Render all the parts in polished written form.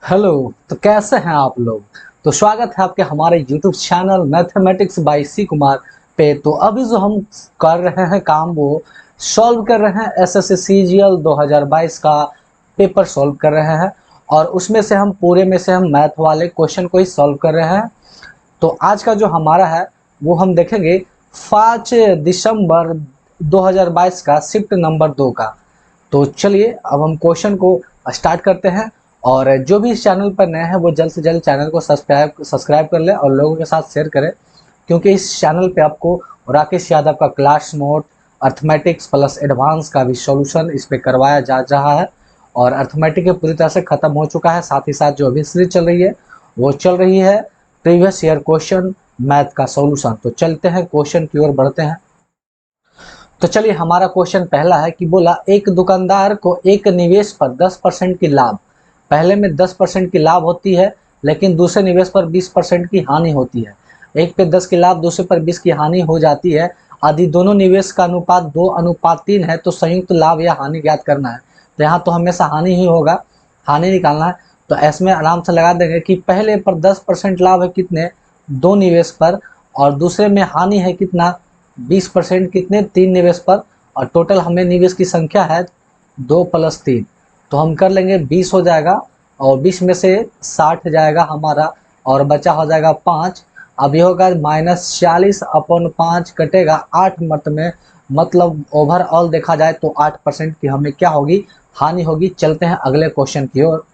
Hello. तो कैसे हैं आप लोग। तो स्वागत है आपके हमारे YouTube चैनल मैथमेटिक्स बाय सी कुमार पे। तो अभी जो हम कर रहे हैं काम वो सॉल्व कर रहे हैं एसएससी सीजीएल 2022 का पेपर सॉल्व कर रहे हैं। और उसमें से हम पूरे में से हम मैथ वाले क्वेश्चन को ही सॉल्व कर रहे हैं। तो आज का जो हमारा है वो हम देखेंगे 5 दिसंबर 2022 का शिफ्ट नंबर 2 का। तो चलिए अब हम क्वेश्चन को स्टार्ट करते हैं। और जो भी इस चैनल पर नए हैं वो जल्द से जल्द चैनल को सब्सक्राइब कर ले और लोगों के साथ शेयर करें, क्योंकि इस चैनल पे आपको राकेश यादव का class note arithmetics plus advance का भी सॉल्यूशन इस पे करवाया जा रहा है। और अर्थमेटिक पूरी तरह से खत्म हो चुका है, साथ ही साथ जो अभी सीरीज चल रही है वो चल रही है प्रीवियस ईयर क्वेश्चन मैथ का सॉल्यूशन। तो चलते हैं क्वेश्चन की ओर बढ़ते हैं। तो चलिए हमारा क्वेश्चन पहला है कि बोला एक दुकानदार को एक निवेश पर 10% की लाभ, पहले में 10% की लाभ होती है लेकिन दूसरे निवेश पर 20% की हानि होती है। एक पे 10 की लाभ दूसरे पर 20 की हानि हो जाती है। यदि दोनों निवेश का अनुपात 2:3 है तो संयुक्त लाभ या हानि ज्ञात करना है। तो यहाँ तो हमेशा हानि ही होगा, हानि निकालना है। तो इसमें आराम से लगा देंगे कि पहले पर 10% लाभ है कितने, 2 निवेश पर, और दूसरे में हानि है कितना, 20% कितने, 3 निवेश पर। और टोटल हमें निवेश की संख्या है 2 + 3, तो हम कर लेंगे 20 हो जाएगा। और 20 में से 60 जाएगा हमारा और बचा हो जाएगा 5। अब ये होगा -40/5 कटेगा 8 मत में, मतलब ओवरऑल देखा जाए तो 8% की हमें क्या होगी, हानि होगी। चलते हैं अगले क्वेश्चन की ओर।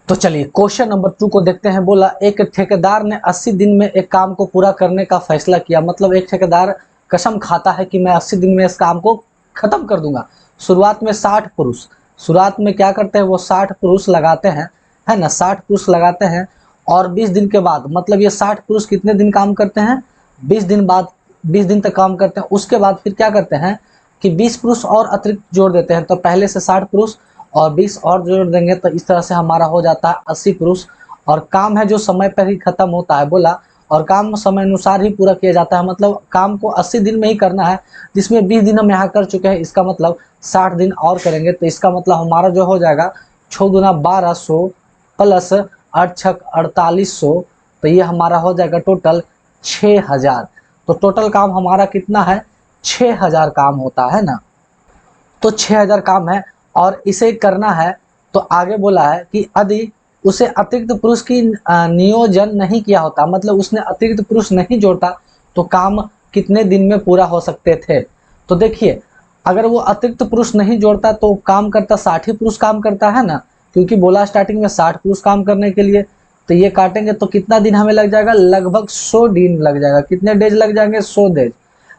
तो चलिए क्वेश्चन नंबर 2 को देखते हैं। बोला एक ठेकेदार ने 80 दिन में एक काम को पूरा करने का फैसला किया। मतलब एक ठेकेदार कसम खाता है कि मैं 80 दिन में इस काम को खत्म कर दूंगा। शुरुआत में 60 पुरुष, शुरुआत में क्या करते हैं वो 60 पुरुष लगाते हैं, है ना, 60 पुरुष लगाते हैं। और 20 दिन के बाद, मतलब ये 60 पुरुष कितने दिन काम करते हैं, 20 दिन बाद, 20 दिन तक काम करते हैं। उसके बाद फिर क्या करते हैं कि 20 पुरुष और अतिरिक्त जोड़ देते हैं। तो पहले से 60 पुरुष और 20 और जोड़ देंगे तो इस तरह से हमारा हो जाता है 80 पुरुष। और काम है जो समय पर ही खत्म होता है बोला, और काम समय अनुसार ही पूरा किया जाता है। मतलब काम को 80 दिन में ही करना है, जिसमें 20 दिन हम यहाँ कर चुके हैं। इसका मतलब 60 दिन और करेंगे। तो इसका मतलब हमारा जो हो जाएगा 6 × 1200 प्लस 8 × 4800, तो ये हमारा हो जाएगा टोटल 6000। तो टोटल काम हमारा कितना है, 6000 काम होता है ना। तो 6000 काम है और इसे करना है। तो आगे बोला है कि यदि उसे अतिरिक्त पुरुष की नियोजन नहीं किया होता, मतलब उसने अतिरिक्त पुरुष नहीं जोड़ता, तो काम कितने दिन में पूरा हो सकते थे। तो देखिए अगर वो अतिरिक्त पुरुष नहीं जोड़ता तो काम करता 60 ही पुरुष काम करता है ना, क्योंकि बोला स्टार्टिंग में 60 पुरुष काम करने के लिए। तो ये काटेंगे तो कितना दिन हमें लग जाएगा, लगभग 100 दिन लग जाएगा। कितने डेज लग जाएंगे, 100 डेज।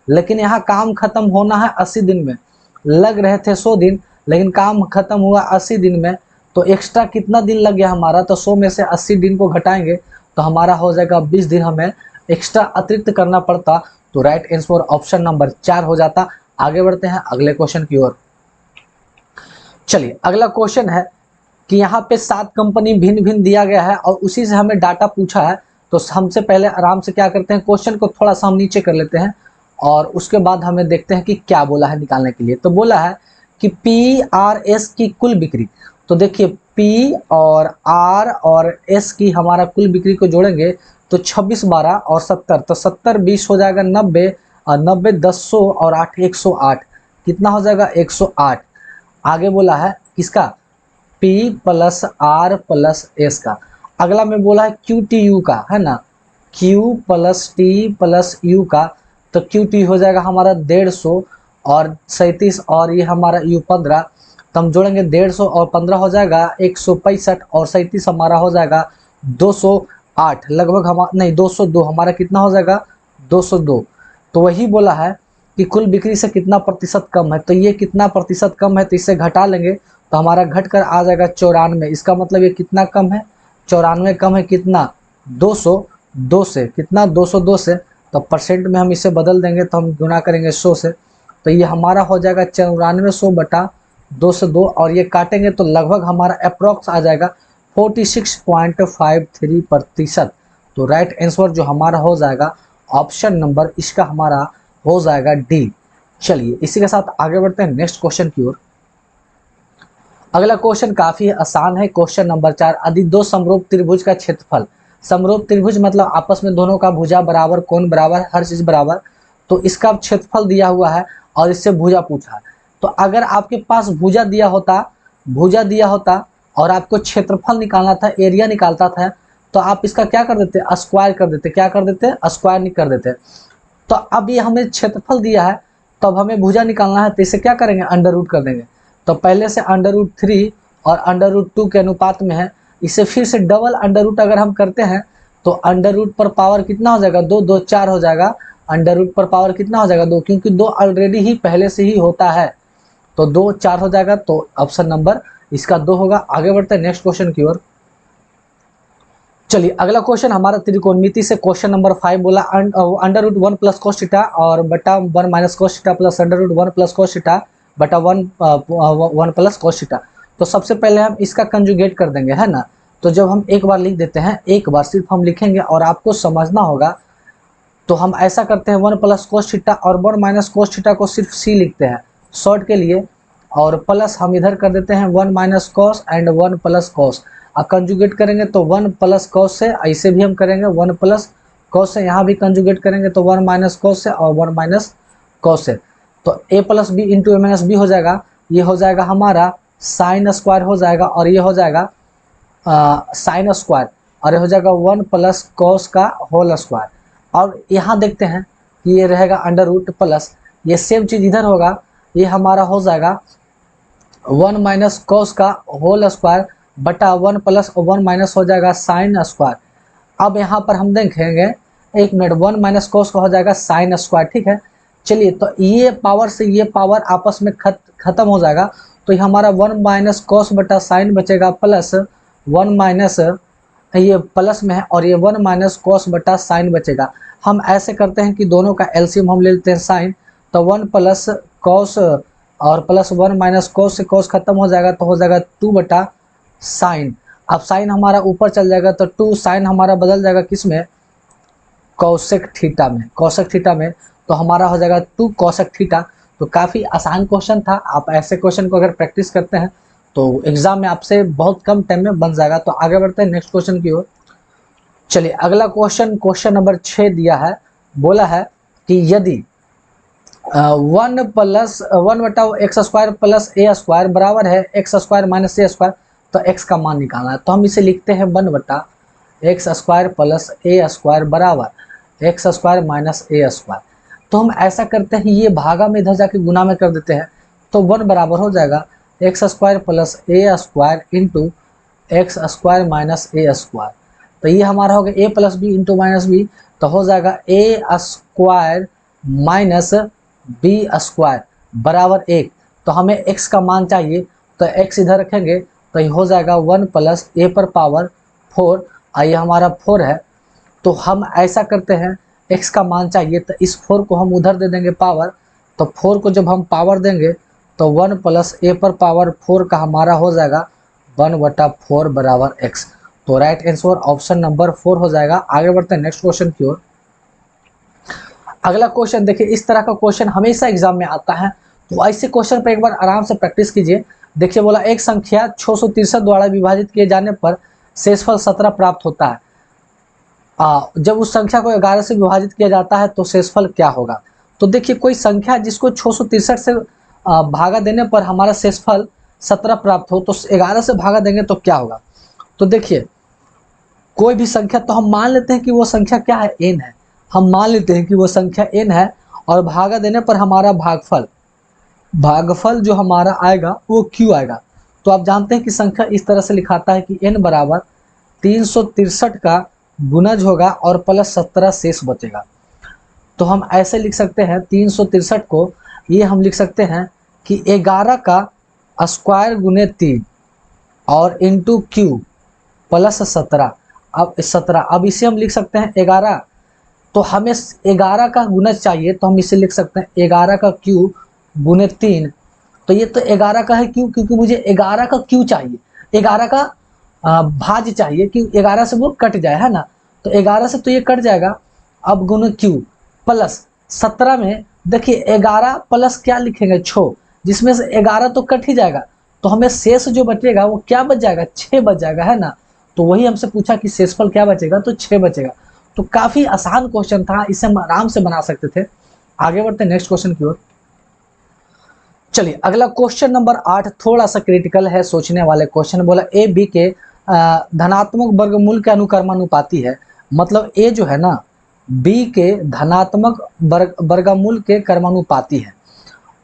लेकिन यहाँ काम खत्म होना है 80 दिन में, लग रहे थे 100 दिन लेकिन काम खत्म हुआ 80 दिन में। तो एक्स्ट्रा कितना दिन लग गया हमारा, तो 100 में से 80 दिन को घटाएंगे तो हमारा हो जाएगा 20 दिन हमें एक्स्ट्रा अतिरिक्त करना पड़ता। तो राइट आंसर ऑप्शन नंबर 4 हो जाता। आगे बढ़ते हैं अगले क्वेश्चन की ओर। चलिए अगला क्वेश्चन है कि यहाँ पे 7 कंपनी भिन्न भिन्न दिया गया है और उसी से हमें डाटा पूछा है। तो हमसे पहले आराम से क्या करते हैं, क्वेश्चन को थोड़ा सा हम नीचे कर लेते हैं और उसके बाद हमें देखते हैं कि क्या बोला है निकालने के लिए। तो बोला है कि PRS की कुल बिक्री। तो देखिए P और R और S की हमारा कुल बिक्री को जोड़ेंगे तो 26 12 और 70, तो 70 20 हो जाएगा 90, और 90 10 100 और 8 108, कितना हो जाएगा 108। आगे बोला है किसका, P + R + S का। अगला में बोला है QTU का, है ना, Q + T + U का। तो QT हो जाएगा हमारा 150 और 37, और ये हमारा U 15। तो हम जोड़ेंगे 150 और 15 हो जाएगा 165, और 37 हमारा हो जाएगा 208, लगभग हम नहीं 202, हमारा कितना हो जाएगा 202। तो वही बोला है कि कुल बिक्री से कितना प्रतिशत कम है। तो ये कितना प्रतिशत कम है, तो इससे घटा लेंगे तो हमारा घट कर आ जाएगा 94। इसका मतलब ये कितना कम है, 94 कम है कितना, 202 से, कितना 202 से। तो परसेंट में हम इसे बदल देंगे तो हम गुना करेंगे 100 से। तो ये हमारा हो जाएगा 94/100/202, और ये काटेंगे तो लगभग हमारा अप्रोक्स आ जाएगा 46.53%। तो राइट आंसर जो हमारा हो जाएगा ऑप्शन नंबर इसका हमारा हो जाएगा डी। चलिए इसी के साथ आगे बढ़ते हैं नेक्स्ट क्वेश्चन की ओर। अगला क्वेश्चन काफी आसान है, क्वेश्चन नंबर 4, यदि दो समरूप त्रिभुज का क्षेत्रफल, समरूप त्रिभुज मतलब आपस में दोनों का भुजा बराबर, कोण बराबर, हर चीज बराबर, तो इसका क्षेत्रफल दिया हुआ है और इससे भुजा पूछा है। तो अगर आपके पास भुजा दिया होता और आपको क्षेत्रफल निकालना था, एरिया निकालता था, तो आप इसका क्या कर देते, स्क्वायर कर देते, क्या कर देते, स्क्वायर नहीं कर देते। तो अब ये हमें क्षेत्रफल दिया है, तो अब हमें भुजा निकालना है, तो इसे क्या करेंगे, अंडर रूट कर देंगे। तो पहले से अंडर रूट 3 और अंडर रूट 2 के अनुपात में है, इसे फिर से डबल अंडर रूट अगर हम करते हैं तो अंडर रूट पर पावर कितना हो जाएगा, 2, 2 4 हो जाएगा, अंडर रूट पर पावर कितना हो जाएगा, 2, क्योंकि 2 ऑलरेडी ही पहले से ही होता है, तो 2 4 हो जाएगा, तो ऑप्शन नंबर इसका 2 होगा। आगे बढ़ते हैं नेक्स्ट क्वेश्चन की ओर। चलिए अगला क्वेश्चन हमारा त्रिकोणमिति से क्वेश्चन नंबर 5 बोला, under root 1 plus cos theta और बटा 1 minus cos theta plus under root 1 plus cos theta बटा 1 प्लस कोस थीटा। तो सबसे पहले हम इसका कंजुगेट कर देंगे, है ना। तो जब हम एक बार लिख देते हैं, एक बार सिर्फ हम लिखेंगे और आपको समझना होगा, तो हम ऐसा करते हैं 1 प्लस कोस थीटा और 1 माइनस कोस थीटा को सिर्फ सी लिखते हैं शॉर्ट के लिए, और प्लस हम इधर कर देते हैं 1 माइनस कोस एंड 1 प्लस कोस। अब कंजुगेट करेंगे तो 1 प्लस कोस से, ऐसे भी हम करेंगे 1 प्लस कोस से, यहाँ भी कंजुगेट करेंगे तो 1 माइनस कोस से और 1 माइनस कोस से, तो a plus B into A minus B हो जाएगा, ये हो जाएगा हमारा साइन स्क्वायर हो जाएगा, और ये हो जाएगा साइन स्क्वायर, और ये हो जाएगा 1 प्लस कोस का होल स्क्वायर। और यहाँ देखते हैं कि ये रहेगा अंडर रूट प्लस, ये सेम चीज़ इधर होगा, ये हमारा हो जाएगा 1 माइनस कोस का होल स्क्वायर बटा 1 प्लस 1 माइनस हो जाएगा साइन स्क्वायर। अब यहाँ पर हम देखेंगे, एक मिनट, 1 माइनस कोस का हो जाएगा साइन स्क्वायर, ठीक है। चलिए तो ये पावर से ये पावर आपस में खत्म हो जाएगा, तो ये हमारा 1 माइनस कोस बटा साइन बचेगा प्लस 1 माइनस, ये प्लस में है, और ये 1 माइनस कोस बटा साइन बचेगा। हम ऐसे करते हैं कि दोनों का एलसीएम हम ले लेते हैं साइन, तो 1 प्लस कोस और प्लस 1 माइनस कोस से कोस खत्म हो जाएगा, तो हो जाएगा 2 बटा साइन। अब साइन हमारा ऊपर चल जाएगा, तो 2 साइन हमारा बदल जाएगा किस में, कोसेक थीटा में, कोसेक थीटा में, तो हमारा हो जाएगा 2 कोसेक थीटा। तो काफ़ी आसान क्वेश्चन था, आप ऐसे क्वेश्चन को अगर प्रैक्टिस करते हैं तो एग्जाम में आपसे बहुत कम टाइम में बन जाएगा। तो आगे बढ़ते हैं नेक्स्ट क्वेश्चन की ओर। चलिए अगला क्वेश्चन, क्वेश्चन नंबर 6 दिया है, बोला है कि यदि 1 प्लस 1 बटा x square plus A square बराबर है x square minus A square, तो एक्स का मान निकालना है। तो हम इसे लिखते हैं 1 बटा x square plus A square बराबर x square minus A square. तो हम ऐसा करते हैं, ये भागा में इधर जाके गुना में कर देते हैं, तो 1 बराबर हो जाएगा X square plus A square into X square minus A square. तो ये हमारा हो गया A plus B into minus B, तो हो जाएगा A square minus B square बराबर 1। तो हमें x का मान चाहिए, तो x इधर रखेंगे, तो ये हो जाएगा 1 प्लस ए पर पावर 4, ये हमारा 4 है। तो हम ऐसा करते हैं, x का मान चाहिए, तो इस 4 को हम उधर दे देंगे पावर, तो 4 को जब हम पावर देंगे तो 1 प्लस ए पर पावर 4 का हमारा हो जाएगा 1 बटा 4 बराबर x। तो राइट आंसर ऑप्शन नंबर 4 हो जाएगा। आगे बढ़ते हैं नेक्स्ट क्वेश्चन की ओर। अगला क्वेश्चन देखिए, इस तरह का क्वेश्चन हमेशा एग्जाम में आता है, तो ऐसे क्वेश्चन पर एक बार आराम से प्रैक्टिस कीजिए। देखिए बोला, एक संख्या 663 द्वारा विभाजित किए जाने पर शेषफल 17 प्राप्त होता है। जब उस संख्या को 11 से विभाजित किया जाता है तो शेषफल क्या होगा। तो देखिए, कोई संख्या जिसको 663 से भागा देने पर हमारा शेषफल 17 प्राप्त हो, तो 11 से भागा देंगे तो क्या होगा। तो देखिए, कोई भी संख्या, तो हम मान लेते हैं कि वो संख्या क्या है, n है। हम मान लेते हैं कि वो संख्या n है, और भागा देने पर हमारा भागफल जो हमारा आएगा वो q आएगा। तो आप जानते हैं कि संख्या इस तरह से लिखाता है कि n बराबर 363 का गुणज होगा और प्लस 17 शेष बचेगा। तो हम ऐसे लिख सकते हैं 363 को, ये हम लिख सकते हैं कि 11 का स्क्वायर गुने 3 और इंटू क्यू प्लस 17। अब 17, अब इसे हम लिख सकते हैं 11, तो हमें 11 का गुणज चाहिए, तो हम इसे लिख सकते हैं 11 का क्यू गुने 3। तो ये तो 11 का है क्यों, क्योंकि मुझे 11 का क्यू चाहिए, 11 का भाज्य चाहिए कि 11 से वो कट जाए, है ना। तो 11 से तो ये कट जाएगा, अब गुने क्यू प्लस 17 में देखिए 11 प्लस क्या लिखेंगे 6, जिसमें से 11 तो कट ही जाएगा, तो हमें शेष जो बचेगा वो क्या बच जाएगा, 6 बच जाएगा, है ना। तो वही हमसे पूछा कि शेषफल क्या बचेगा, तो 6 बचेगा। तो काफी आसान क्वेश्चन था, इसे हम आराम से बना सकते थे। आगे बढ़ते नेक्स्ट क्वेश्चन की ओर। चलिए अगला क्वेश्चन नंबर 8 थोड़ा सा क्रिटिकल है, सोचने वाले क्वेश्चन। बोला ए बी के धनात्मक वर्गमूल के अनुक्रमानुपाती है। मतलब ए जो है ना बी के धनात्मक वर्गमूल के कर्मानुपाती है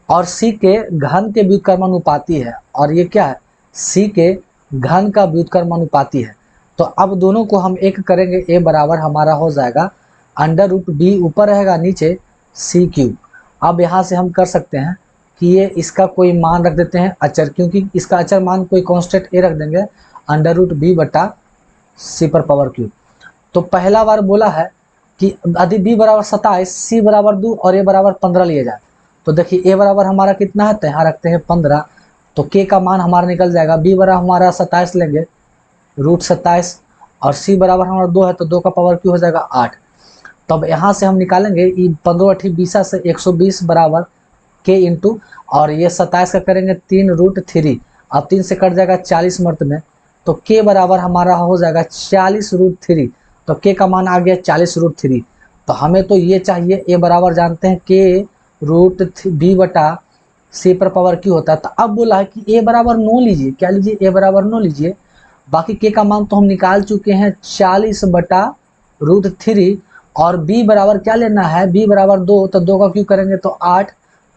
और सी के घन के व्युत्क्रमानुपाती है, और ये क्या है, सी के घन का व्युत्क्रमानुपाती है। तो अब दोनों को हम एक करेंगे, ए बराबर हमारा हो जाएगा अंडर रूट बी ऊपर रहेगा नीचे सी क्यूब। अब यहाँ से हम कर सकते हैं कि ये इसका कोई मान रख देते हैं अचर, क्योंकि इसका अचर मान कोई कांस्टेंट ए रख देंगे, अंडर रूट बी बटा सी पर पावर क्यूब। तो पहला बार बोला है कि यदि बी बराबर 27, सी बराबर 2 और ए बराबर 15 लिए जाए, तो देखिए ए बराबर हमारा कितना है, तो यहाँ रखते हैं 15, तो के का मान हमारा निकल जाएगा। बी बराबर हमारा 27 लेंगे, रूट 27, और सी बराबर हमारा 2 है, तो 2 का पावर क्यू हो जाएगा 8। तब यहाँ से हम निकालेंगे 15 8 20 से 120 बराबर के इंटू, और ये 27 का करेंगे 3 रूट 3, अब 3 से कट जाएगा 40 मर्त में, तो के बराबर हमारा हो जाएगा 40 रूट 3। तो के का मान आ गया 40 रूट 3। तो हमें तो ये चाहिए, ए बराबर जानते हैं के रूट बी बटा सी पर पावर क्यू होता है। तो अब बोला है कि ए बराबर 9 लीजिए, क्या लीजिए, ए बराबर 9 लीजिए। बाकी के का मान तो हम निकाल चुके हैं 40 बटा रूट 3, और बी बराबर क्या लेना है, बी बराबर 2, तो 2 का क्यू करेंगे तो 8।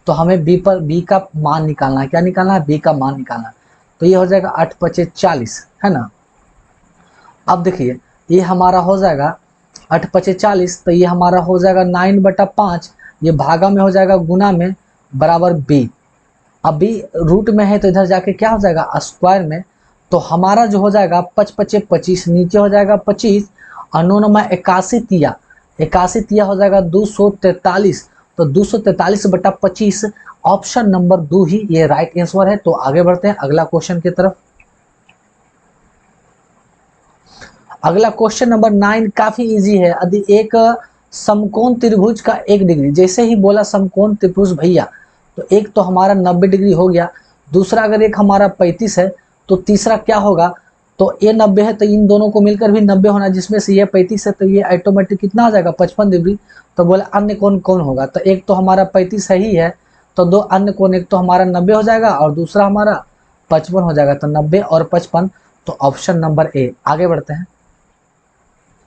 तो हमें बी का मान निकालना है, क्या निकालना है, बी का मान निकालना है। तो ये हो जाएगा 8 पचे 40, है ना। अब देखिए ये हमारा हो जाएगा 8 पचे 40, तो ये हमारा हो जाएगा 9 बटा 5, ये भागा में हो जाएगा गुना में बराबर बी। अब बी रूट में है तो इधर जाके क्या हो जाएगा स्क्वायर में, तो हमारा जो हो जाएगा 5 पचे 25, नीचे हो जाएगा 25, और 9 में 81 तिया, 81 तिया हो जाएगा 243। तो 243 बटा 25, ऑप्शन नंबर 2 ही ये राइट आंसर है। तो आगे बढ़ते हैं अगला क्वेश्चन की तरफ। अगला क्वेश्चन नंबर 9 काफी इजी है। यदि एक समकोण त्रिभुज का 1 डिग्री, जैसे ही बोला समकोण त्रिभुज भैया, तो एक तो हमारा 90 डिग्री हो गया, दूसरा अगर एक हमारा 35 है, तो तीसरा क्या होगा, तो ये 90 है तो इन दोनों को मिलकर भी 90 होना, जिसमें से ये 35 है तो ये ऑटोमेटिक कितना आ जाएगा 55 डिग्री। तो बोले अन्य कोण कौन होगा, तो एक तो हमारा 35 है ही है, तो दो अन्य कोण, एक तो हमारा 90 हो जाएगा और दूसरा हमारा 55 हो जाएगा। तो 90 और 55, तो ऑप्शन नंबर ए। आगे बढ़ते हैं।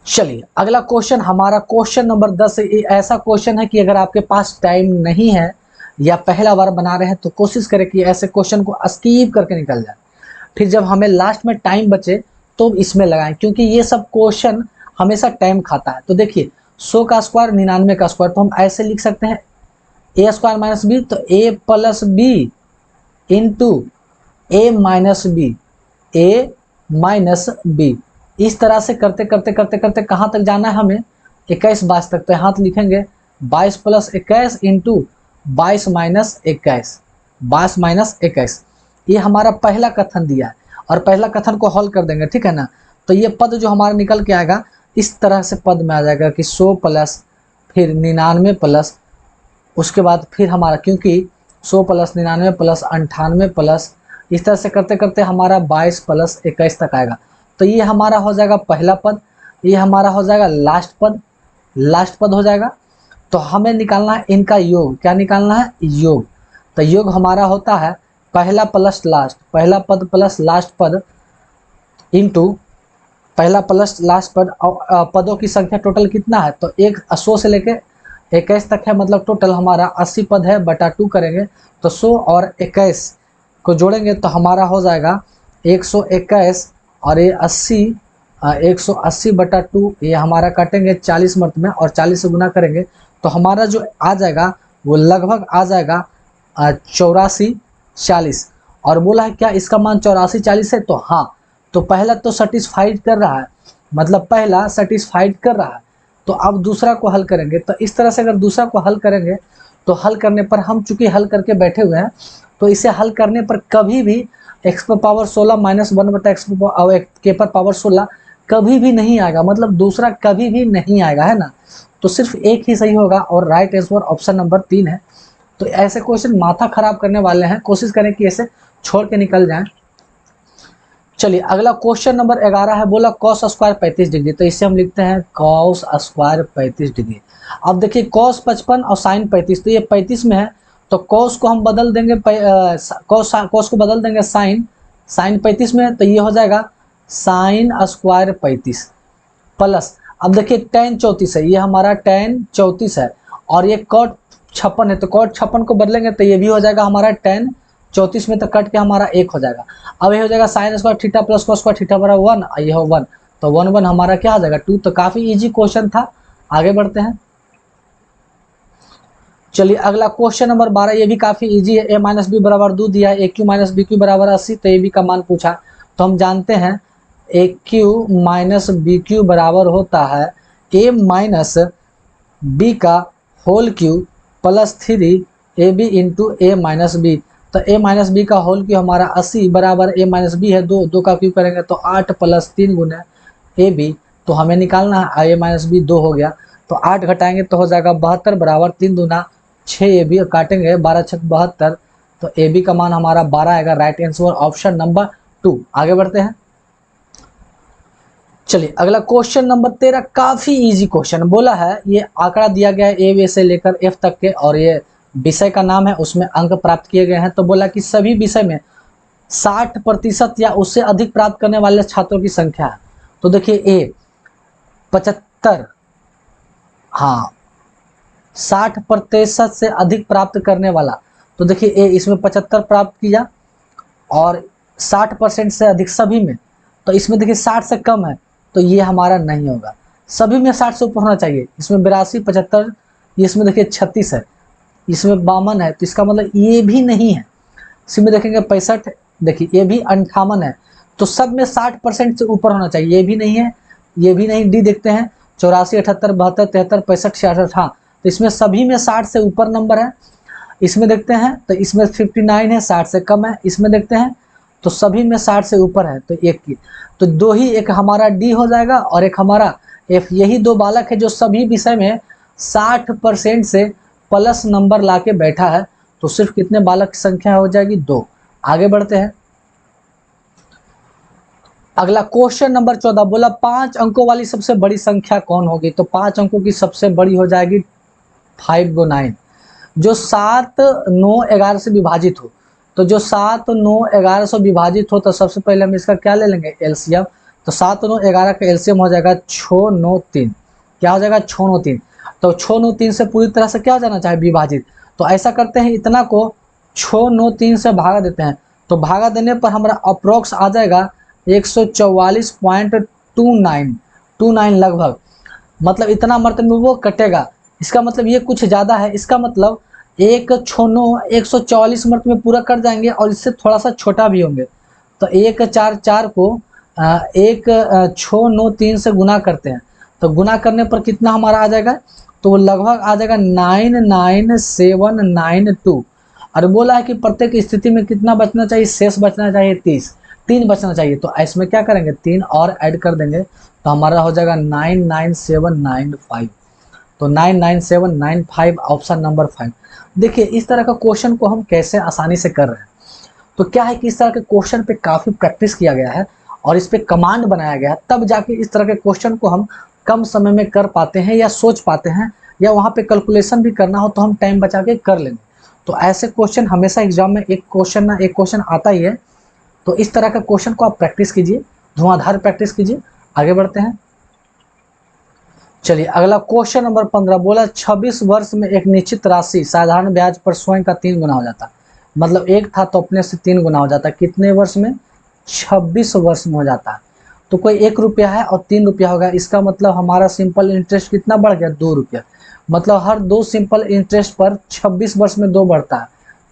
चलिए अगला क्वेश्चन हमारा क्वेश्चन नंबर 10 ऐसा क्वेश्चन है कि अगर आपके पास टाइम नहीं है या पहला बार बना रहे हैं तो कोशिश करें कि ऐसे क्वेश्चन को स्किप करके निकल जाए, फिर जब हमें लास्ट में टाइम बचे तो इसमें लगाएं, क्योंकि ये सब क्वेश्चन हमेशा टाइम खाता है। तो देखिए 100 का स्क्वायर 99 का स्क्वायर, तो हम ऐसे लिख सकते हैं ए स्क्वायर माइनस बी, तो ए plus B into A minus B, A minus B. इस तरह से करते करते करते करते कहाँ तक जाना है हमें, 21 22 तक। तो यहाँ तो लिखेंगे 22 प्लस 21 इंटू 22 माइनस 21, 22 माइनस 21। ये हमारा पहला कथन दिया है, और पहला कथन को हल कर देंगे, ठीक है ना। तो ये पद जो हमारा निकल के आएगा इस तरह से पद में आ जाएगा कि 100 प्लस फिर 99 प्लस, उसके बाद फिर हमारा, क्योंकि 100 प्लस 99 प्लस 98 प्लस, इस तरह से करते करते हमारा 22 प्लस 21 तक आएगा। तो ये हमारा हो जाएगा पहला पद, ये हमारा हो जाएगा लास्ट पद, लास्ट पद हो जाएगा। तो हमें निकालना है इनका योग, क्या निकालना है, योग। तो योग हमारा होता है पहला प्लस लास्ट, पहला पद प्लस लास्ट पद इंटू पहला प्लस लास्ट पद। पदों की संख्या टोटल कितना है, तो 100 से लेके 21 तक है, मतलब टोटल हमारा 80 पद है, बटा 2 करेंगे तो 100 और 21 को जोड़ेंगे तो हमारा हो जाएगा 121, और ये 80, 180 बटा 2, ये हमारा काटेंगे 40 मर्त में और 40 से गुना करेंगे तो हमारा जो आ जाएगा वो लगभग आ जाएगा 84 40। और बोला है क्या इसका मान 84 40 है, तो हाँ। तो पहला तो सेटिस्फाइड कर रहा है, मतलब पहला सेटिस्फाइड कर रहा है। तो अब दूसरा को हल करेंगे, तो इस तरह से अगर दूसरा को हल करेंगे तो हल करने पर हम चूंकि हल करके बैठे हुए हैं, तो इसे हल करने पर कभी भी x पर पावर 16 माइनस 1 बटा x के पर पावर 16 कभी भी नहीं आएगा, मतलब दूसरा कभी भी नहीं आएगा, है ना। तो सिर्फ एक ही सही होगा और राइट आंसर ऑप्शन नंबर 3 है। तो ऐसे क्वेश्चन माथा खराब करने वाले हैं, कोशिश करें कि ऐसे छोड़ के निकल जाएं। चलिए अगला क्वेश्चन नंबर 11 है, बोला कॉस स्क्वायर 35 डिग्री, तो इसे हम लिखते हैं कॉस स्क्वायर 35 डिग्री। अब देखिए कॉस 55 और साइन 35, तो ये 35 में है तो कॉस को हम बदल देंगे, कॉस को बदल देंगे साइन, साइन 35 में है तो ये हो जाएगा साइन स्क्वायर 35 प्लस, अब देखिए tan 34 है, ये हमारा tan 34 है और ये cot 56 है, तो cot 56 को बदलेंगे तो ये भी हो जाएगा हमारा tan 34 में, तो कट के हमारा 1 हो जाएगा। अब ये हो जाएगा sine square theta plus cos square theta बराबर 1, ये हो 1, तो 1 1 हमारा क्या आ जाएगा 2। तो काफी इजी क्वेश्चन था, आगे बढ़ते हैं। चलिए अगला क्वेश्चन नंबर 12, ये भी काफी इजी है। a माइनस बी बराबर 2 दिया है, ए क्यू माइनस बी क्यू बराबर 80, तो ए बी का मान पूछा, तो हम जानते हैं A cube minus B cube बराबर होता है ए माइनस बी का whole cube plus 3 A B into A minus B. तो ए माइनस बी का होल क्यू हमारा 80 बराबर ए माइनस बी है 2, 2 का क्यू करेंगे तो 8 प्लस 3 गुना ए बी, तो हमें निकालना है ए माइनस बी 2 हो गया, तो 8 घटाएंगे तो हो जाएगा 72 बराबर 3 दूना 6 ए बी, काटेंगे 12 6 72, तो ए बी का मान हमारा 12 आएगा। Right answer option number 2। आगे बढ़ते हैं। चलिए अगला क्वेश्चन नंबर 13, काफी इजी क्वेश्चन बोला है, ये आंकड़ा दिया गया है ए से लेकर एफ तक के और ये विषय का नाम है, उसमें अंक प्राप्त किए गए हैं। तो बोला कि सभी विषय में 60% या उससे अधिक प्राप्त करने वाले छात्रों की संख्या है। तो देखिए ए 75, हाँ 60% से अधिक प्राप्त करने वाला, तो देखिए ए इसमें 75 प्राप्त किया और 60% से अधिक सभी में, तो इसमें देखिए 60 से कम है तो ये हमारा नहीं होगा, सभी में 60 से ऊपर होना चाहिए। इसमें 82 75, इसमें देखिए 36 है, इसमें 52 है, तो इसका मतलब ये भी नहीं है। इसमें देखेंगे 65, देखिए ये भी 58 है, तो सब में 60% से ऊपर होना चाहिए, ये भी नहीं है, ये भी नहीं। डी देखते हैं 84 78 72 73 65 66, हाँ तो इसमें सभी में 60 से ऊपर नंबर है। इसमें देखते हैं तो इसमें 59 है, 60 से कम है। इसमें देखते हैं तो सभी में 60 से ऊपर है, तो एक की, तो दो ही, एक हमारा डी हो जाएगा और एक हमारा एफ। यही दो बालक है जो सभी विषय में 60% से प्लस नंबर लाके बैठा है, तो सिर्फ कितने बालक की संख्या हो जाएगी 2। आगे बढ़ते हैं। अगला क्वेश्चन नंबर 14, बोला 5 अंकों वाली सबसे बड़ी संख्या कौन होगी। तो 5 अंकों की सबसे बड़ी हो जाएगी 5 × 9, जो 7 9 11 से विभाजित हो। तो जो 7 9 11 से विभाजित हो, तो सबसे पहले हम इसका क्या ले लेंगे एलसीएम। तो 7 9 11 का एलसीएम हो जाएगा 6 9 3, क्या हो जाएगा 6 9 3। तो 6 9 3 से पूरी तरह से क्या हो जाना चाहिए विभाजित, तो ऐसा करते हैं इतना को 6 9 3 से भागा देते हैं, तो भागा देने पर हमारा अप्रोक्स आ जाएगा 144.29 लगभग, मतलब इतना मर्तबे में वो कटेगा। इसका मतलब ये कुछ ज़्यादा है, इसका मतलब 1 6 9 144 मर्तबे में पूरा कर जाएंगे और इससे थोड़ा सा छोटा भी होंगे। तो 1 4 4 को 1 6 9 3 से गुना करते हैं, तो गुना करने पर कितना हमारा आ जाएगा, तो लगभग आ जाएगा 99792। और बोला है कि प्रत्येक स्थिति में कितना बचना चाहिए, शेष बचना चाहिए 3 बचना चाहिए। तो इसमें क्या करेंगे 3 और ऐड कर देंगे, तो हमारा हो जाएगा 99795। तो 99795 ऑप्शन नंबर 5। देखिए इस तरह का क्वेश्चन को हम कैसे आसानी से कर रहे हैं, तो क्या है कि इस तरह के क्वेश्चन पे काफ़ी प्रैक्टिस किया गया है और इस पे कमांड बनाया गया है, तब जाके इस तरह के क्वेश्चन को हम कम समय में कर पाते हैं या सोच पाते हैं, या वहाँ पे कैलकुलेशन भी करना हो तो हम टाइम बचा के कर लेंगे। तो ऐसे क्वेश्चन हमेशा एग्जाम में एक क्वेश्चन आता ही है, तो इस तरह का क्वेश्चन को आप प्रैक्टिस कीजिए, धुआंधार प्रैक्टिस कीजिए। आगे बढ़ते हैं। चलिए अगला क्वेश्चन नंबर 15, बोला 26 वर्ष में एक निश्चित राशि साधारण ब्याज पर स्वयं का 3 गुना हो जाता, मतलब एक था तो अपने से 3 गुना हो जाता, कितने वर्ष में 26 वर्ष में हो जाता है। तो कोई 1 रुपया है और 3 रुपया होगा, इसका मतलब हमारा सिंपल इंटरेस्ट कितना बढ़ गया 2 रुपया, मतलब हर 2 सिंपल इंटरेस्ट पर 26 वर्ष में 2 बढ़ता है,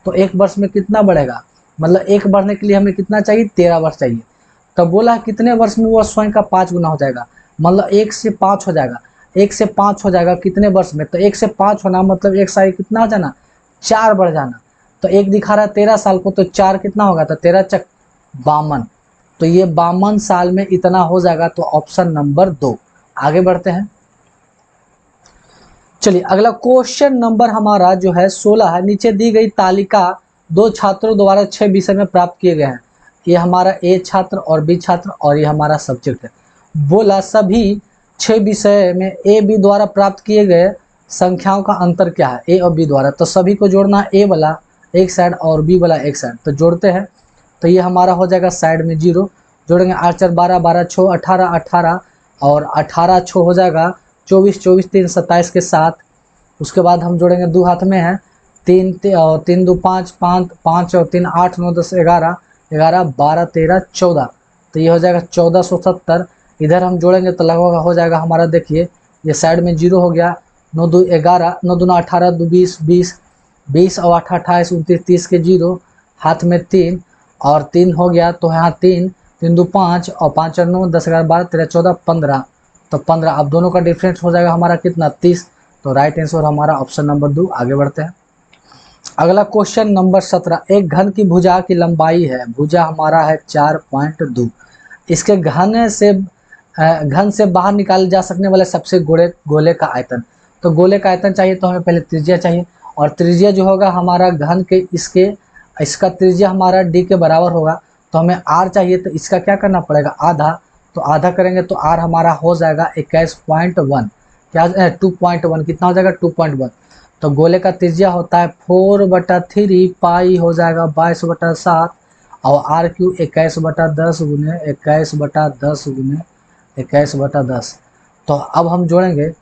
तो 1 वर्ष में कितना बढ़ेगा, मतलब 1 बढ़ने के लिए हमें कितना चाहिए 13 वर्ष चाहिए। तो बोला कितने वर्ष में वो स्वयं का 5 गुना हो जाएगा, मतलब 1 से 5 हो जाएगा, 1 से 5 हो जाएगा कितने वर्ष में, तो 1 से 5 होना मतलब 1 साल कितना हो जाना 4 बढ़ जाना। तो 1 दिखा रहा है 13 साल को, तो 4 कितना होगा, तो 13 चक 52, तो ये 52 साल में इतना हो जाएगा, तो ऑप्शन नंबर 2। आगे बढ़ते हैं। चलिए अगला क्वेश्चन नंबर हमारा जो है 16 है, नीचे दी गई तालिका दो छात्रों द्वारा 6 विषय में प्राप्त किए गए हैं। ये हमारा ए छात्र और बी छात्र और ये हमारा सब्जेक्ट है। बोला सभी 6 विषय में ए बी द्वारा प्राप्त किए गए संख्याओं का अंतर क्या है, ए और बी द्वारा। तो सभी को जोड़ना, ए वाला एक साइड और बी वाला एक साइड, तो जोड़ते हैं। तो ये हमारा हो जाएगा साइड में 0, जोड़ेंगे 8 4 12 12 6 18 18 और 18 6 हो जाएगा 24 24 3 27 के साथ। उसके बाद हम जोड़ेंगे 2 हाथ में है 3 और 3 2 5 5 5 और 3 8 9 10 11 11 12 13 14, तो ये हो जाएगा 1470। इधर हम जोड़ेंगे तो लगभग हो जाएगा हमारा, देखिए ये साइड में 0 हो गया, 9 2 11 9 2 18 2 20 20 20 और 8 28 29 30 के 0, हाथ में 3 और 3 हो गया, तो यहाँ 3 3 2 5 और 5 और 9 10 11 12 13 14 15, तो 15। अब दोनों का डिफरेंस हो जाएगा हमारा कितना, 30। तो राइट आंसर हमारा ऑप्शन नंबर 2। आगे बढ़ते हैं। अगला क्वेश्चन नंबर 17, एक घन की भुजा की लंबाई है, भुजा हमारा है 4.2, इसके घन से बाहर निकाले जा सकने वाले सबसे गोले का आयतन। तो गोले का आयतन चाहिए तो हमें पहले त्रिज्या चाहिए, और त्रिज्या जो होगा हमारा घन के इसका त्रिज्या हमारा डी के बराबर होगा। तो हमें आर चाहिए, तो इसका क्या करना पड़ेगा, आधा। तो आधा करेंगे तो आर हमारा हो जाएगा 21.1, क्या 2.1, कितना हो जाएगा 2.1। तो गोले का त्रिज्या होता है 4/3 पाई हो जाएगा 22/7, और आर क्यू 21/10 गुने 21/10 गुने 21/10। तो अब हम जोड़ेंगे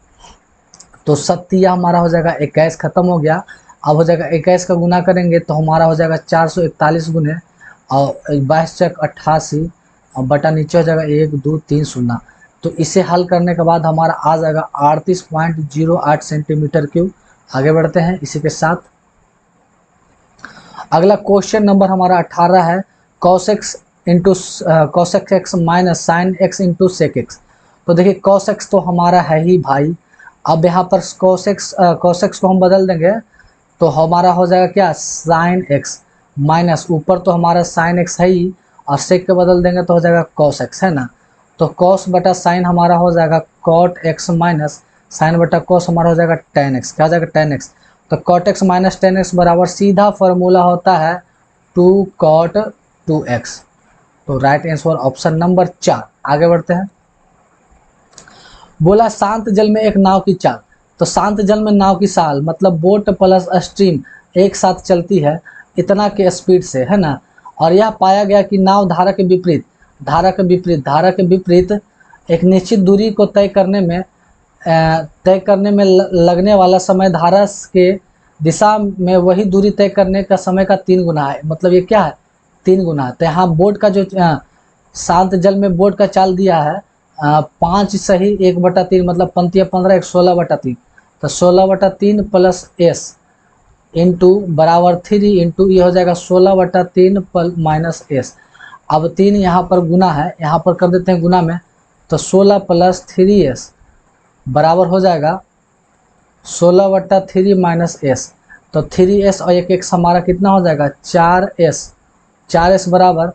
तो सत्या हमारा हो जाएगा 21, खत्म हो गया। अब हो जाएगा 21 का गुना करेंगे तो हमारा हो जाएगा 441 गुने और 22 चक 88 और बटा नीचे हो जाएगा 1 2 3 0। तो इसे हल करने के बाद हमारा आ जाएगा 38.08 सेंटीमीटर क्यूब। आगे बढ़ते हैं इसी के साथ। अगला क्वेश्चन नंबर हमारा 18 है, cosec x minus sine x into sec x. तो देखिए cos x तो हमारा है ही भाई, अब यहाँ पर cos x को हम बदल देंगे तो हमारा हो जाएगा क्या, साइन x माइनस ऊपर तो हमारा साइन x है ही, और सेक के बदल देंगे तो हो जाएगा cos x, है ना। तो cos बटा साइन हमारा हो जाएगा cot x माइनस साइन बटा cos हमारा हो जाएगा tan x, क्या हो जाएगा tan x। तो cot x minus tan x बराबर सीधा फॉर्मूला होता है 2 cot 2x। तो राइट आंसर ऑप्शन नंबर 4। आगे बढ़ते हैं। बोला शांत जल में एक नाव की चाल। तो शांत जल में नाव की चाल मतलब बोट प्लस स्ट्रीम एक साथ चलती है इतना के स्पीड से, है ना। और यह पाया गया कि नाव धारा के विपरीत एक निश्चित दूरी को तय करने में लगने वाला समय धारा के दिशा में वही दूरी तय करने का समय का 3 गुना है। मतलब ये क्या है, 3 गुना है। तो यहाँ बोट का जो शांत जल में बोट का चाल दिया है 5 सही 1/3, मतलब 15 15 1 16/3। तो 16/3 प्लस एस इंटू बराबर 3 इंटू ये हो जाएगा 16/3 माइनस एस। अब 3 यहाँ पर गुना है, यहाँ पर कर देते हैं गुना में, तो 16 प्लस 3s बराबर हो जाएगा 16/3 माइनस एस। तो 3s और एक x हमारा कितना हो जाएगा 4s बराबर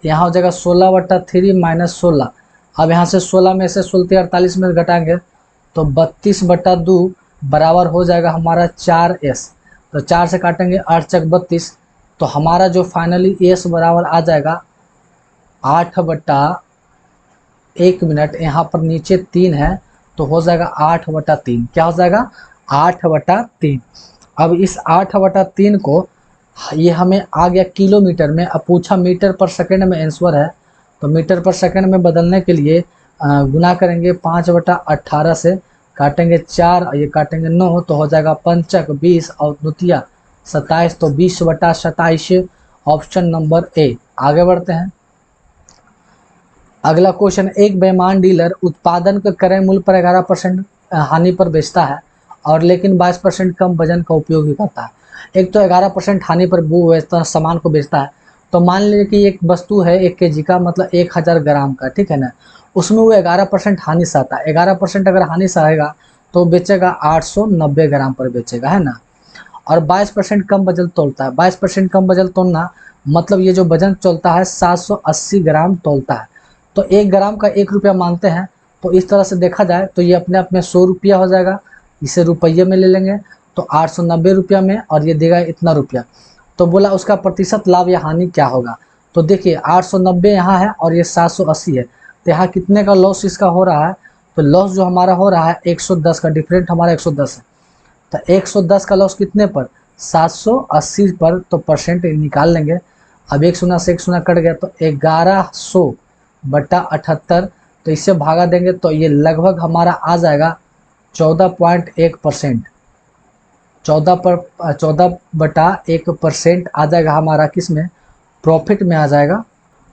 यहाँ हो जाएगा 16/3 माइनस 16। अब यहाँ से 16 में से 16 48 में घटाएंगे तो 32/2 बराबर हो जाएगा हमारा 4s। तो 4 से काटेंगे 8 चक 32, तो हमारा जो फाइनली s बराबर आ जाएगा 8/1 मिनट। यहाँ पर नीचे 3 है तो हो जाएगा 8/3, क्या हो जाएगा 8/3। अब इस 8/3 को ये हमें आ गया किलोमीटर में, अब पूछा मीटर पर सेकंड में आंसर है, तो मीटर पर सेकंड में बदलने के लिए गुना करेंगे 5/18 से, काटेंगे 4 और ये काटेंगे 9, तो हो जाएगा 5 20 और 2 27, तो 20/27 ऑप्शन नंबर ए। आगे बढ़ते हैं। अगला क्वेश्चन, एक बेईमान डीलर उत्पादन के क्रय मूल्य पर 11% हानि पर बेचता है और लेकिन 22% कम वजन का उपयोग भी करता है। एक तो 11% हानि पर वो बेचता सामान को बेचता है। तो मान लीजिए कि एक वस्तु है 1 kg का, मतलब 1000 ग्राम का, ठीक है ना, उसमें वो 11% हानि सहता है। 11% अगर हानि सहेगा तो बेचेगा 890 ग्राम पर बेचेगा, है ना। और 22% कम वजन तोलता है। 22% कम वजन तोलना मतलब ये जो वजन तोलता है 780 ग्राम तोलता है। तो 1 ग्राम का 1 रुपया मानते हैं, तो इस तरह से देखा जाए तो ये अपने आप में 100 रुपया हो जाएगा। इसे रुपये में ले लेंगे तो 890 रुपया में, और ये देगा इतना रुपया। तो बोला उसका प्रतिशत लाभ या हानि क्या होगा। तो देखिए 890 यहाँ है और ये 780 है, तो यहाँ कितने का लॉस इसका हो रहा है। तो लॉस जो हमारा हो रहा है 110 का, डिफरेंट हमारा 110 है। तो 110 का लॉस कितने पर, 780 पर, तो परसेंट निकाल लेंगे। अब एक शून्य से एक शून्य कट गया, तो 1100/78, तो इससे भागा देंगे तो ये लगभग हमारा आ जाएगा 14.1%। 14/1% आ जाएगा हमारा, किस में, प्रॉफिट में आ जाएगा।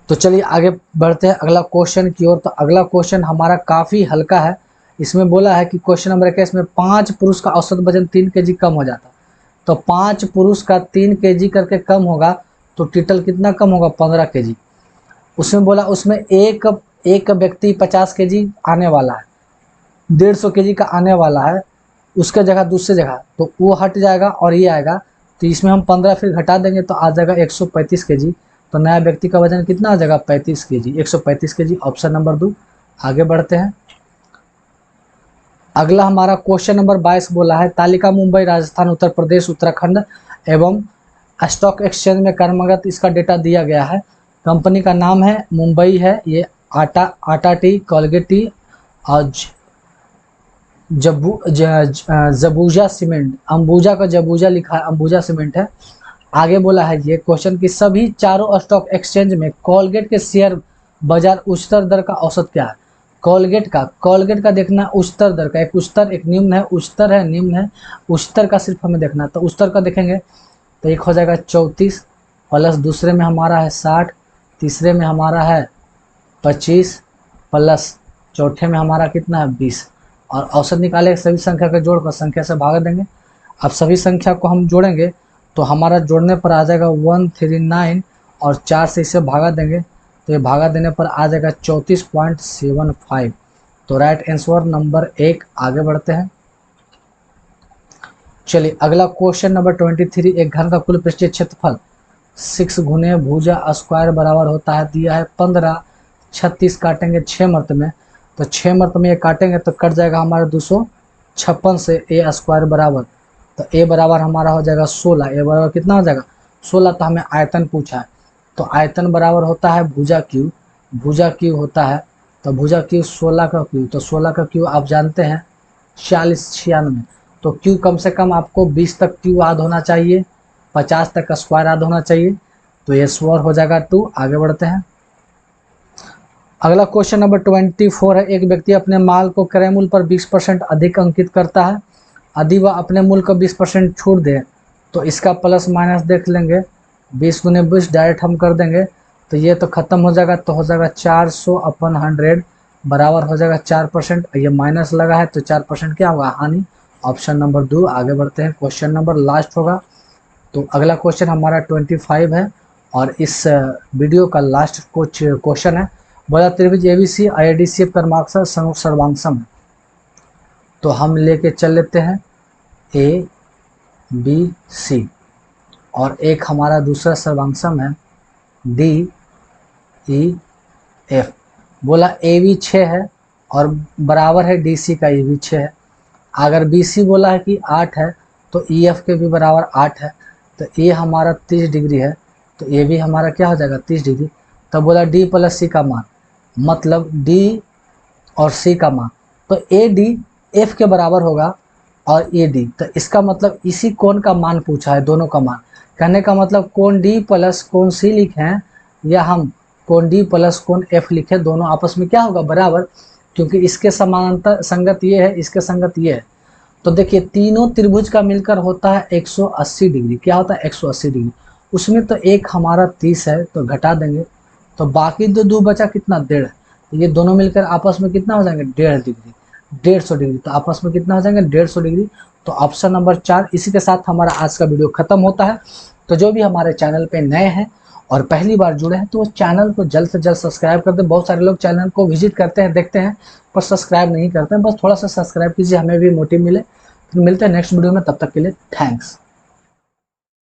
तो चलिए आगे बढ़ते हैं अगला क्वेश्चन की ओर। तो अगला क्वेश्चन हमारा काफ़ी हल्का है। इसमें बोला है कि क्वेश्चन नंबर 21 में 5 पुरुष का औसत वजन 3 केजी कम हो जाता। तो 5 पुरुष का 3 केजी करके कम होगा, तो टोटल कितना कम होगा, 15 केजी। उसमें बोला उसमें एक व्यक्ति 50 केजी आने वाला है, 150 केजी का आने वाला है, उसका जगह दूसरी जगह, तो वो हट जाएगा और ये आएगा। तो इसमें हम 15 फिर घटा देंगे तो आ जाएगा 135 केजी। तो नया व्यक्ति का वजन कितना आ जाएगा, 35 केजी, 135 केजी, ऑप्शन नंबर 2। आगे बढ़ते हैं। अगला हमारा क्वेश्चन नंबर 22 बोला है, तालिका मुंबई, राजस्थान, उत्तर प्रदेश, उत्तराखंड एवं स्टॉक एक्सचेंज में क्रमगत इसका डेटा दिया गया है। कंपनी का नाम है मुंबई है, ये आटा टी, कोलगेट टी और जबूजा सीमेंट, अंबुजा का जबूजा लिखा है, अंबुजा सीमेंट है। आगे बोला है ये क्वेश्चन कि सभी चारों स्टॉक एक्सचेंज में कोलगेट के शेयर बाजार उच्चतर दर का औसत क्या है। कोलगेट का देखना उच्चतर दर का, एक उच्चतर एक निम्न है, उच्चतर है निम्न है, उच्चतर का सिर्फ हमें देखना है। तो उच्चतर का देखेंगे तो एक हो जाएगा 34 प्लस दूसरे में हमारा है 60, तीसरे में हमारा है 25 प्लस चौथे में हमारा कितना है 20, और औसत निकाले सभी संख्या का जोड़कर संख्या से भाग देंगे। अब सभी संख्या को हम जोड़ेंगे तो हमारा जोड़ने पर आ जाएगा 139 और 4 से इसे भागा देंगे तो ये भागा देने पर आ जाएगा 34.75। तो राइट आंसर नंबर 1। आगे बढ़ते हैं। चलिए अगला क्वेश्चन नंबर 23, एक घर का कुल पृष्ठीय क्षेत्रफल 6 गुने भुजा स्क्वायर बराबर होता है, दिया है 15, 36 काटेंगे 6 मर्त में, तो 6 मर्त में ये काटेंगे तो कट जाएगा हमारा 256 से ए स्क्वायर बराबर, तो ए बराबर हमारा हो जाएगा 16, ए बराबर कितना हो जाएगा 16। तो हमें आयतन पूछा है, तो आयतन बराबर होता है भुजा क्यू, भुजा क्यू होता है, तो भुजा क्यू 16 का क्यू, तो 16 का क्यू आप जानते हैं 46 96, तो क्यू कम से कम आपको 20 तक क्यू याद होना चाहिए, 50 तक का स्क्वायर याद होना चाहिए, तो ये स्क्वायर हो जाएगा 2। आगे बढ़ते हैं। अगला क्वेश्चन नंबर 24 है, एक व्यक्ति अपने माल को क्रय मूल्य पर 20% अधिक अंकित करता है, यदि वह अपने मूल्य को 20% छूट दे तो इसका प्लस माइनस देख लेंगे, 20 गुने 20 डायरेक्ट हम कर देंगे तो ये तो खत्म हो जाएगा, तो हो जाएगा 400/100 बराबर हो जाएगा 4%, ये माइनस लगा है तो 4% क्या होगा, हानि, ऑप्शन नंबर 2। आगे बढ़ते हैं, क्वेश्चन नंबर लास्ट होगा। तो अगला क्वेश्चन हमारा 25 है और इस वीडियो का लास्ट कुछ क्वेश्चन है, बोला त्रिभुज एबीसी IADCF कर्माक्षर समूह सर्वांशम है, तो हम लेके चल लेते हैं ABC और एक हमारा दूसरा सर्वांशम है DEF। बोला AB 6 है और बराबर है DC का, ये भी 6 है। अगर BC बोला है कि 8 है तो EF के भी बराबर 8 है, तो ये हमारा 30 डिग्री है, तो ये भी हमारा क्या हो जाएगा 30 डिग्री। तो बोला D + C का मान, मतलब D और C का मान, तो AD F के बराबर होगा और AD, तो इसका मतलब इसी कोण का मान पूछा है, दोनों का मान। कहने का मतलब कोण D + कोण C लिखे हैं या हम कोण D + कोण F लिखे, दोनों आपस में क्या होगा बराबर, क्योंकि इसके समानांतर संगत ये है, इसके संगत ये है। तो देखिए तीनों त्रिभुज का मिलकर होता है 180 डिग्री, क्या होता है 180 डिग्री, उसमें तो एक हमारा 30 है तो घटा देंगे, तो बाकी दो बचा कितना 1.5, तो ये दोनों मिलकर आपस में कितना हो जाएंगे 1.5 डिग्री, 150 डिग्री, तो आपस में कितना हो जाएंगे 150 डिग्री। तो ऑप्शन नंबर 4। इसी के साथ हमारा आज का वीडियो खत्म होता है। तो जो भी हमारे चैनल पे नए हैं और पहली बार जुड़े हैं तो वो चैनल को जल्द से जल्द सब्सक्राइब कर दें। बहुत सारे लोग चैनल को विजिट करते हैं, देखते हैं, पर सब्सक्राइब नहीं करते हैं, बस थोड़ा सा सब्सक्राइब कीजिए, हमें भी मोटिव मिले। फिर मिलते हैं नेक्स्ट वीडियो में, तब तक के लिए थैंक्स।